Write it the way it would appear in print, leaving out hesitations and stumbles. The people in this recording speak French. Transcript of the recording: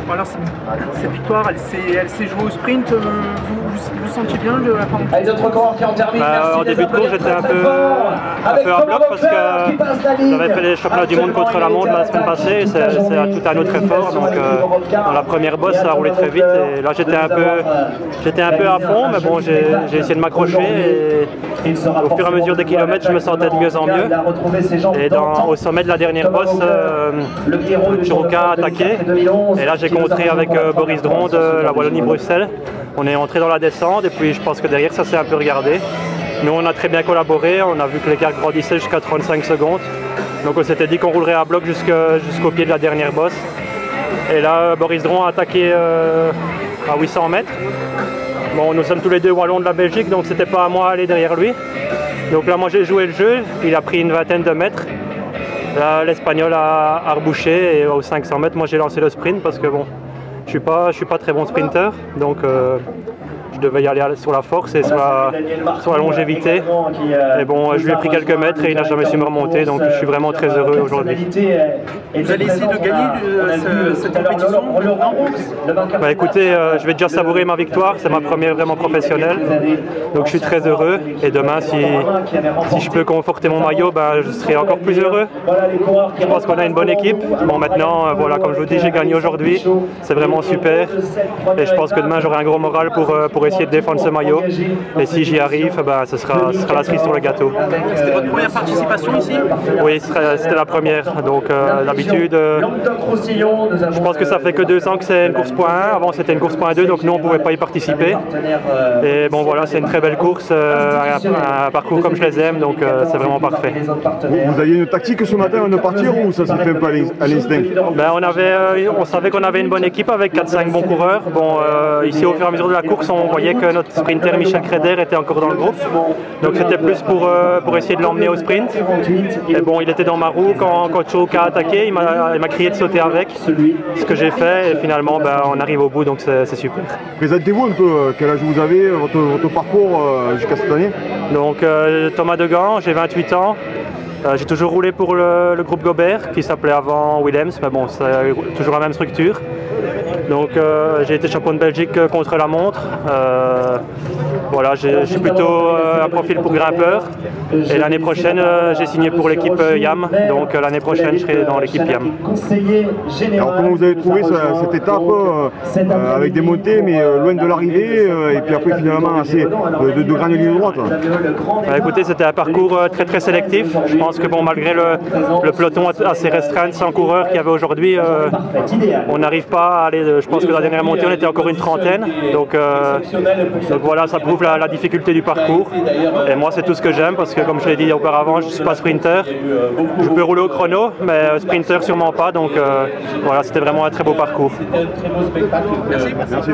Voilà, cette victoire, elle s'est jouée au sprint. Vous sentiez bien le Allez, d'autres coureurs qui en terminent. En début de course, j'étais un peu à bloc parce que j'avais fait les championnats du monde contre la montre la semaine passée. C'est tout un autre effort. Donc, dans la première bosse, ça a roulé très vite. Et là, j'étais un peu à fond, mais bon, j'ai essayé de m'accrocher. Et au fur et à mesure des kilomètres, je me sentais de mieux en mieux. Et au sommet de la dernière bosse, Churuka a attaqué. Et là, j'ai contré avec Boris Dron de la Wallonie-Bruxelles. On est entré dans la descente et puis je pense que derrière ça s'est un peu regardé. Nous on a très bien collaboré, on a vu que l'écart grandissait jusqu'à 35 secondes. Donc on s'était dit qu'on roulerait à bloc jusqu'au pied de la dernière bosse. Et là Boris Dron a attaqué à 800 mètres. Bon, nous sommes tous les deux wallons de la Belgique, donc c'était pas à moi d'aller derrière lui. Donc là moi j'ai joué le jeu, il a pris une vingtaine de mètres. Là, l'Espagnol a rebouché et aux 500 mètres, moi j'ai lancé le sprint parce que bon, je suis pas très bon sprinter, donc je devais y aller sur la force et sur la longévité. Et bon, je lui ai pris quelques mètres et il n'a jamais su me remonter, donc je suis vraiment très heureux aujourd'hui. Vous allez essayer de gagner cette compétition? Bah écoutez, je vais déjà savourer ma victoire, c'est ma première vraiment professionnelle, donc je suis très heureux. Et demain, si je peux conforter mon maillot, bah, je serai encore plus heureux. Je pense qu'on a une bonne équipe. Bon, maintenant, voilà, comme je vous dis, j'ai gagné aujourd'hui, c'est vraiment super. Et je pense que demain, j'aurai un gros moral pour essayer de défendre ce maillot. Et si j'y arrive, bah, ce sera la cerise sur le gâteau. C'était votre première participation ici? Oui, c'était la première. Donc d'habitude, je pense que ça fait que 2 ans que c'est une course point 1. Avant c'était une course point 2, donc nous on ne pouvait pas y participer. Et bon voilà, c'est une très belle course, un parcours comme je les aime, donc c'est vraiment parfait. Vous aviez une tactique ce matin de partir ou ça s'est fait un peu à l'instinct? Ben, on savait qu'on avait une bonne équipe avec 4-5 bons coureurs. Bon, ici au fur et à mesure de la course, on voyait que notre sprinter Michel Creder était encore dans le groupe. Donc c'était plus pour essayer de l'emmener au sprint. Et bon, il était dans ma roue quand Churuka a attaqué, il m'a crié de sauter avec, ce que j'ai fait et finalement ben, on arrive au bout, donc c'est super. Présentez-vous un peu, quel âge vous avez, votre parcours jusqu'à cette année? Donc Thomas Degan, j'ai 28 ans. J'ai toujours roulé pour le groupe Gobert qui s'appelait avant Willems, mais bon, c'est toujours la même structure. Donc j'ai été champion de Belgique contre la montre. Voilà, je suis plutôt un profil pour grimpeur. Et l'année prochaine, j'ai signé pour l'équipe YAM. Donc l'année prochaine, je serai dans l'équipe YAM. Alors comment vous avez trouvé cette étape avec des montées, mais loin de l'arrivée, et puis après finalement assez de grandes lignes droites? Écoutez, c'était un parcours très très sélectif. Je pense que bon, malgré le peloton assez restreint de 100 coureurs qu'il y avait aujourd'hui, on n'arrive pas à aller. Je pense que la dernière montée, on était encore une trentaine. Donc voilà, ça prouve la difficulté du parcours. Et moi, c'est tout ce que j'aime parce que, comme je l'ai dit auparavant, je ne suis pas sprinter. Je peux rouler au chrono, mais sprinter sûrement pas. Donc voilà, c'était vraiment un très beau parcours. Merci. Merci.